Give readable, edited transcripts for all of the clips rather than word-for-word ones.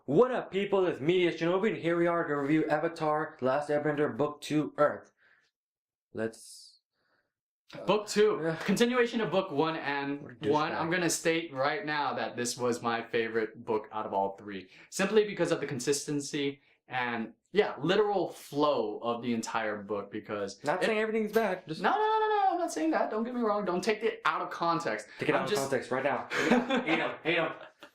What up, people? It's MediaShinobi, and here we are to review Avatar: The Last Airbender Book 2 Earth. Let's... Book 2. Continuation of Book 1 and 1. I'm gonna state right now that this was my favorite book out of all three. Simply because of the consistency and, yeah, literal flow of the entire book, because... Not saying everything's bad. Just... No, I'm not saying that. Don't get me wrong. Don't take it out of context. Take it out of context right now. Hate him.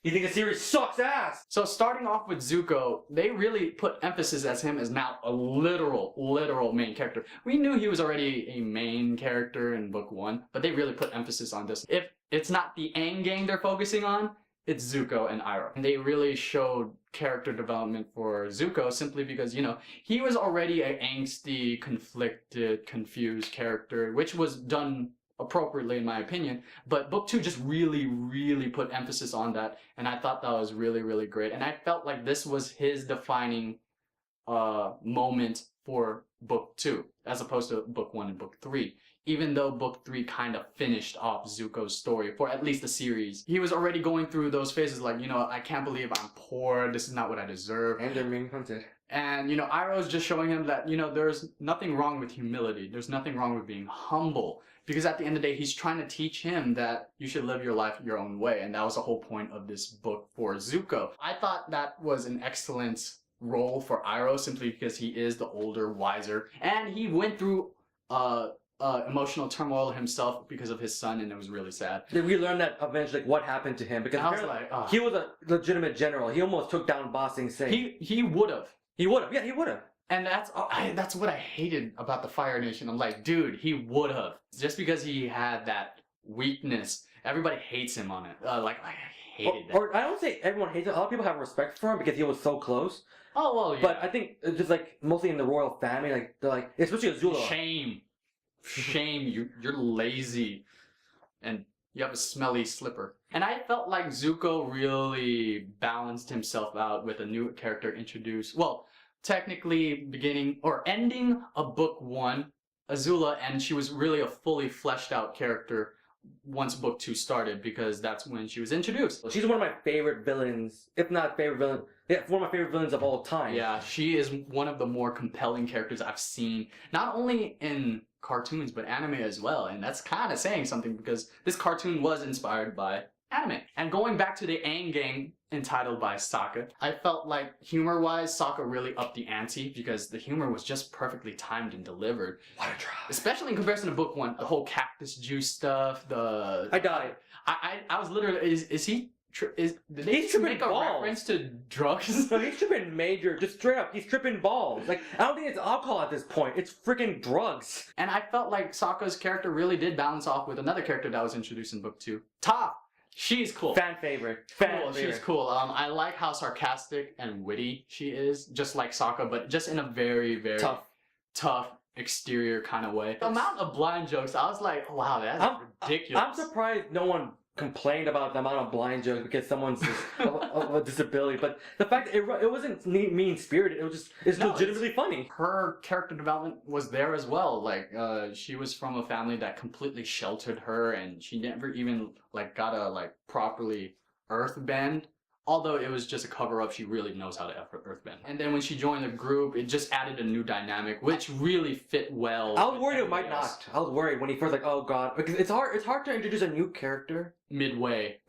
You think the series sucks ass? So starting off with Zuko, they really put emphasis as him as now a literal main character. We knew he was already a main character in Book 1, but they really put emphasis on this. If it's not the Aang gang they're focusing on, it's Zuko and Iroh. And they really showed character development for Zuko simply because, you know, he was already an angsty, conflicted, confused character, which was done appropriately in my opinion, but Book 2 just really put emphasis on that, and I thought that was really great, and I felt like this was his defining moment for Book 2 as opposed to Book 1 and Book 3. Even though Book 3 kind of finished off Zuko's story for at least the series, he was already going through those phases like, you know, I can't believe I'm poor, this is not what I deserve. And they're being hunted. And, you know, Iroh's just showing him that, you know, there's nothing wrong with humility. There's nothing wrong with being humble. Because at the end of the day, he's trying to teach him that you should live your life your own way. And that was the whole point of this book for Zuko. I thought that was an excellent role for Iroh simply because he is the older, wiser. And he went through emotional turmoil himself because of his son, and it was really sad. Did we learn that eventually, like, what happened to him? Because I was like, he was a legitimate general. He almost took down Ba Sing Se. He would have. He would have. Yeah, he would have. And that's what I hated about the Fire Nation. I'm like, dude, he would have. Just because he had that weakness, everybody hates him on it. I hated that. Or I don't say everyone hates him. A lot of people have respect for him because he was so close. Oh, well, yeah. But I think it's just like, mostly in the royal family, like, they're like, especially Azula. Shame, you're lazy. And you have a smelly slipper. And I felt like Zuko really balanced himself out with a new character introduced. Well, technically beginning or ending of Book 1, Azula, and she was really a fully fleshed out character once Book 2 started, because that's when she was introduced. She's one of my favorite villains, if not favorite villain. Yeah, one of my favorite villains of all time. Yeah, she is one of the more compelling characters I've seen, not only in cartoons, but anime as well. And that's kind of saying something because this cartoon was inspired by anime. And going back to the Aang gang entitled by Sokka, I felt like humor-wise, Sokka really upped the ante because the humor was just perfectly timed and delivered. What a try. Especially in comparison to Book 1, the whole cactus juice stuff, I died. I was literally, did they make a reference to drugs? No, he's tripping major, just straight up, he's tripping balls. Like, I don't think it's alcohol at this point, it's freaking drugs. And I felt like Sokka's character really did balance off with another character that was introduced in Book 2. Toph! She's cool. Fan favorite. She's cool. I like how sarcastic and witty she is, just like Sokka, but just in a very tough exterior kind of way. The amount of blind jokes, I was like, wow, that's ridiculous. I'm surprised no one complained about the amount of blind jokes because someone's of a disability, but the fact that it wasn't mean-spirited, it's legitimately funny. Her character development was there as well. Like, she was from a family that completely sheltered her, and she never even like got a properly earthbend. Although it was just a cover-up, she really knows how to earthbend. And then when she joined the group, it just added a new dynamic, which really fit well. I was worried it might not. I was worried when he first oh god, because it's hard to introduce a new character midway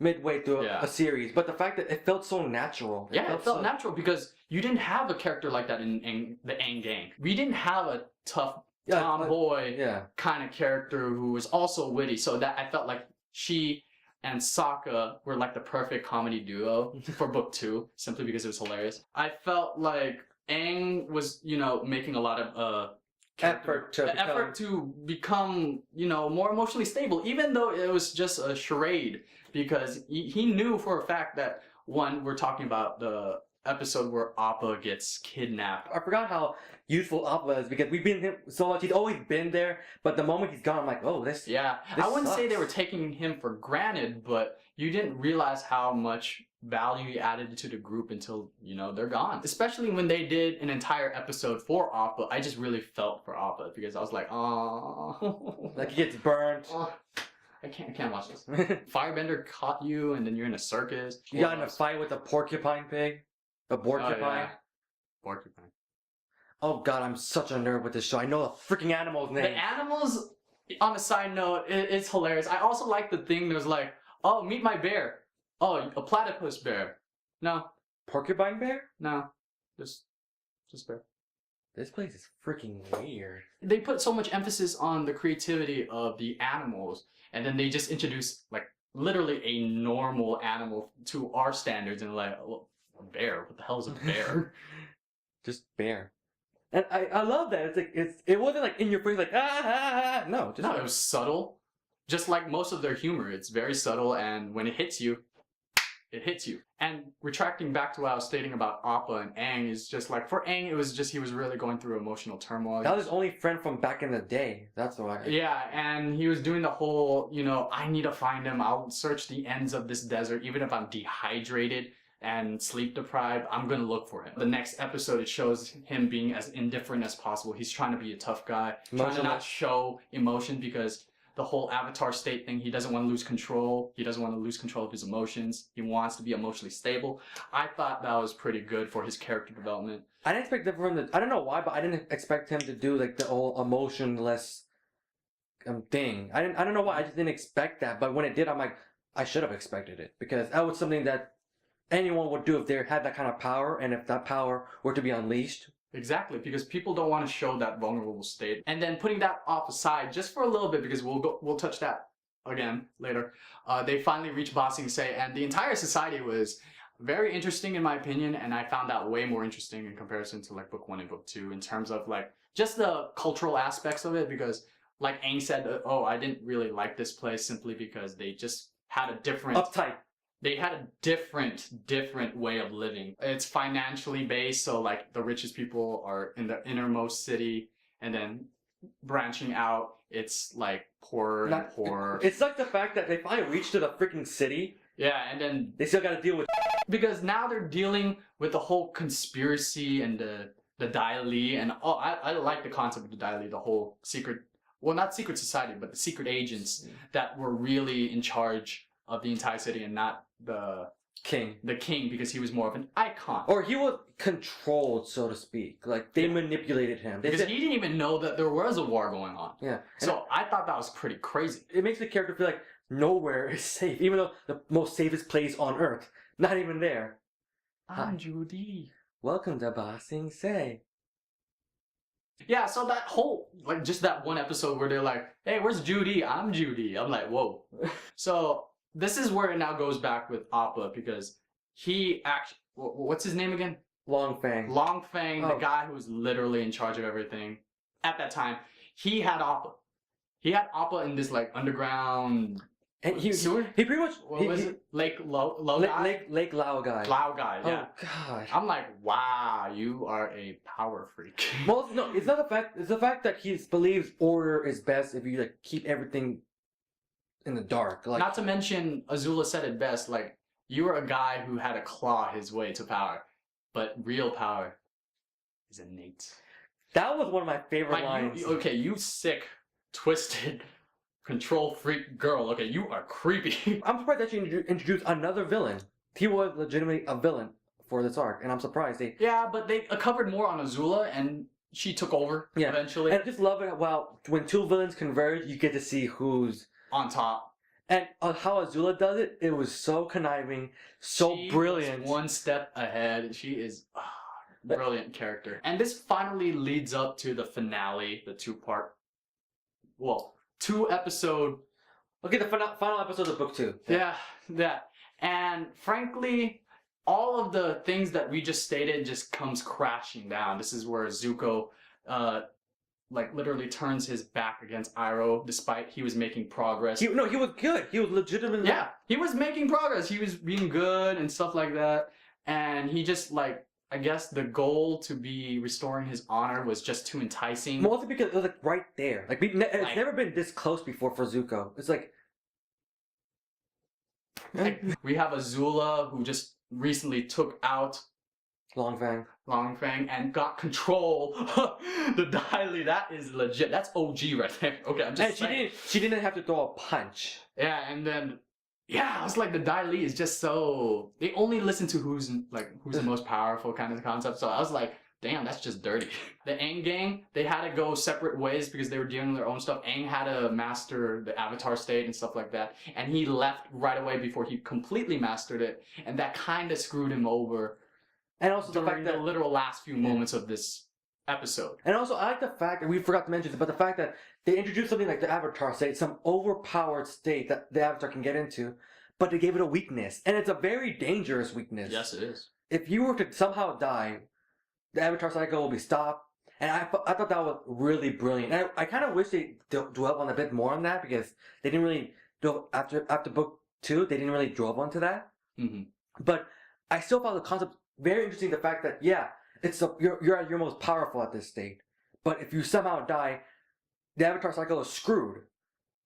through a series. But the fact that it felt so natural. It felt natural because you didn't have a character like that in the Aang gang. We didn't have a tough tomboy kind of character who was also witty. So that I felt like she and Sokka were like the perfect comedy duo for Book 2, simply because it was hilarious. I felt like Aang was, you know, making a lot of effort to become, you know, more emotionally stable, even though it was just a charade, because he knew for a fact that, one, we're talking about the episode where Appa gets kidnapped. I forgot how useful Appa is because we've been him so much. He's always been there, but the moment he's gone, I'm like, oh, this. Yeah, I wouldn't say they were taking him for granted, but you didn't realize how much value he added to the group until, you know, they're gone. Especially when they did an entire episode for Appa, I just really felt for Appa because I was like, oh, like he gets burned. I can't watch this. Firebender caught you, and then you're in a circus. You got in a fight with a porcupine pig. A porcupine. yeah. Porcupine. Oh god, I'm such a nerd with this show. I know the freaking animals' The names. animals, on a side note, it's hilarious. I also like the thing that was like, oh, meet my bear. Oh, a platypus bear. No, Porcupine bear? no, just bear. This place is freaking weird. They put so much emphasis on the creativity of the animals, and then they just introduce like literally a normal animal to our standards, and like, oh, a bear. What the hell is a bear? Just bear. And I love that. It's like it wasn't like in your face like no, just No, it was subtle. Just like most of their humor, it's very subtle, and when it hits you, it hits you. And retracting back to what I was stating about Appa and Aang is just like, for Aang, it was just he was really going through emotional turmoil. that was his only friend from back in the day. That's why. Yeah, and he was doing the whole, I need to find him. I'll search the ends of this desert, even if I'm dehydrated and sleep deprived, I'm gonna look for him. The next episode, it shows him being as indifferent as possible. He's trying to be a tough guy, trying to not show emotion because the whole avatar state thing, he doesn't want to lose control. He doesn't want to lose control of his emotions. He wants to be emotionally stable. I thought that was pretty good for his character development. I didn't expect that from I don't know why, but I didn't expect him to do like the whole emotionless thing. I don't know why. I just didn't expect that. But when it did, I'm like, I should have expected it because that was something that anyone would do if they had that kind of power, and if that power were to be unleashed. Exactly, because people don't want to show that vulnerable state. And then putting that off aside, just for a little bit, because we'll touch that again later. They finally reached Ba Sing Se, and the entire society was very interesting in my opinion, and I found that way more interesting in comparison to like book 1 and book 2 in terms of like just the cultural aspects of it. Because like Aang said, oh, I didn't really like this place simply because they just had a different Uptight. They had a different way of living. It's financially based, so like the richest people are in the innermost city, and then branching out, it's like poorer and poorer. It's like the fact that they finally reached to the freaking city. Yeah, and then They still got to deal with because now they're dealing with the whole conspiracy and the Dai Li, and I like the concept of the Dai Li, the whole secret, well, not secret society, but the secret agents that were really in charge of the entire city and not the king, because he was more of an icon. or he was controlled, so to speak. Like they manipulated him. They Because said, he didn't even know that there was a war going on. yeah. So I thought that was pretty crazy. It makes the character feel like nowhere is safe, even though the most safest place on Earth, not even there. I'm Judy. Welcome to Ba Sing Se. Yeah, so that whole, like, just that one episode where they're like, hey, where's Judy? I'm Judy. I'm like, whoa. So this is where it now goes back with Appa, because he actually, what's his name again? Long Fang. Long Fang, the guy who was literally in charge of everything at that time. He had Appa. He had Appa in this like underground And he sewer. pretty much What was it? Lake Laogai? Lake Lao guy. Laogai, yeah. Oh god. I'm like, wow, you are a power freak. Well, no, it's not the fact. It's the fact that he believes order is best if you like keep everything in the dark. Like, Not to mention, Azula said it best. Like, you were a guy who had to claw his way to power, but real power is innate. that was one of my favorite Like, lines. you sick, twisted, control freak girl. Okay, you are creepy. I'm surprised that you introduced another villain. He was legitimately a villain for this arc, and I'm surprised they. Yeah, but they covered more on Azula, and she took over eventually. And I just love it. Well, when two villains converge, you get to see who's On top. and how Azula does it. It was so conniving, so She brilliant. was one step ahead. She is brilliant character. And this finally leads up to the finale, the 2-part. Well, 2-episode. Okay, the final episode of book 2. Yeah, that. And frankly, all of the things that we just stated just comes crashing down. This is where Zuko, like literally turns his back against Iroh, despite he was making progress. He was good. He was legitimately. Yeah, he was making progress. He was being good and stuff like that. And he just like, I guess the goal to be restoring his honor was just too enticing. Mostly because it was like right there. Like it's never been this close before for Zuko. It's like we have Azula who just recently took out Long Fang and got control. The Dai Li, that is legit. That's OG right there. Okay, I'm just saying. She didn't have to throw a punch. Yeah, and then Yeah, I was like, the Dai Li is just so. They only listen to who's the most powerful kind of concept. So I was like, damn, that's just dirty. The Aang gang, they had to go separate ways because they were dealing with their own stuff. Aang had to master the Avatar state and stuff like that, and he left right away before he completely mastered it, and that kind of screwed him over. And also during the fact that the literal last few moments of this episode. And also, I like the fact that we forgot to mention this, but the fact that they introduced something like the Avatar state, some overpowered state that the Avatar can get into, but they gave it a weakness, and it's a very dangerous weakness. Yes, it is. If you were to somehow die, the Avatar cycle will be stopped, and I thought that was really brilliant. And I kind of wish they dwelled on a bit more on that because they didn't really after book 2, they didn't really dwell onto that. Mm-hmm. But I still found the concept very interesting. The fact that you're at your most powerful at this state, but if you somehow die, the Avatar cycle is screwed.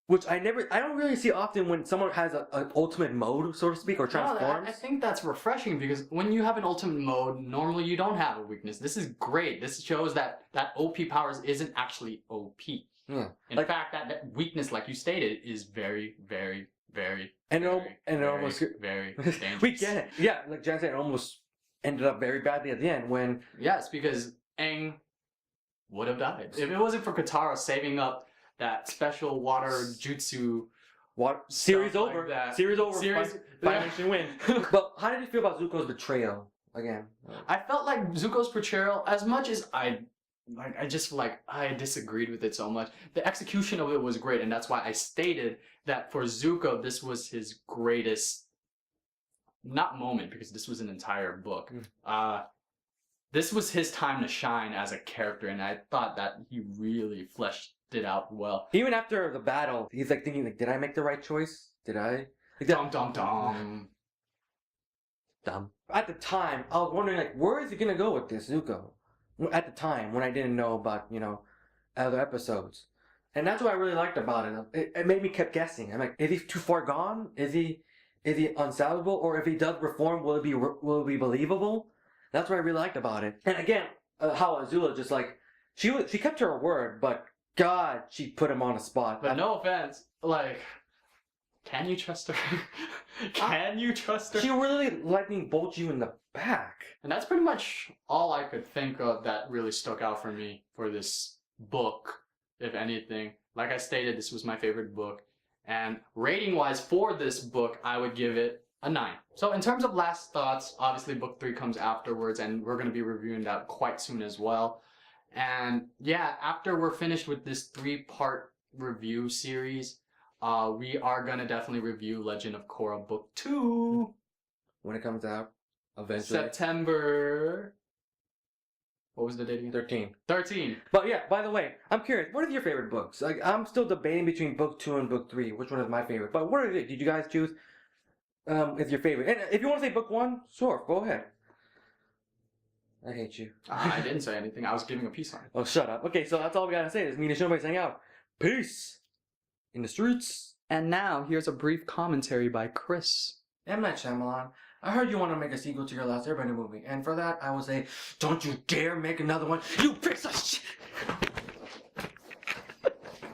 Which I don't really see often when someone has an ultimate mode, so to speak, or transforms. No, I think that's refreshing because when you have an ultimate mode, normally you don't have a weakness. This is great. This shows that OP powers isn't actually OP. Yeah. In fact, that weakness, like you stated, is very, very, very, almost very dangerous. We get it. Yeah, like Jan said, it almost ended up very badly at the end when. Yes, because Aang would have died if it wasn't for Katara saving up that special water jutsu. What series over? Like series over. Final win. But how did you feel about Zuko's betrayal again? I felt like Zuko's betrayal, as much as I disagreed with it so much. The execution of it was great, and that's why I stated that for Zuko, this was his greatest, not moment, because this was an entire book. This was his time to shine as a character, and I thought that he really fleshed it out well. Even after the battle, he's like thinking, like, did I make the right choice? Did I? Like Dum dum dum. Dumb. At the time, I was wondering, like, where is he gonna go with this, Zuko? At the time, when I didn't know about, other episodes. And that's what I really liked about it. It made me keep guessing. I'm like, is he too far gone? Is he unsalvageable? Or if he does reform, will it be believable? That's what I really liked about it. And again, how Azula just like, she kept her word, but God, she put him on a spot. But no offense, like, can you trust her? Can you trust her? She really lightning bolts you in the back. And that's pretty much all I could think of that really stuck out for me for this book, if anything. Like I stated, this was my favorite book. And rating-wise for this book, I would give it a 9. So in terms of last thoughts, obviously book 3 comes afterwards, and we're going to be reviewing that quite soon as well. And yeah, after we're finished with this 3-part review series, we are going to definitely review Legend of Korra Book 2. When it comes out, eventually. September... What was the date again? 13. But yeah, by the way, I'm curious, what are your favorite books? Like, I'm still debating between book 2 and book 3, which one is my favorite. But what are they? Did you guys choose is your favorite? And if you want to say book 1, sure, go ahead. I hate you. I didn't say anything. I was giving a peace sign. Oh, shut up. Okay, so that's all we gotta say. This is MediaShinobi saying out. Peace in the streets. And now, here's a brief commentary by Chris. M. Night Shyamalan, I heard you want to make a sequel to your last Airbender movie, and for that, I will say, don't you dare make another one, you piece of shit!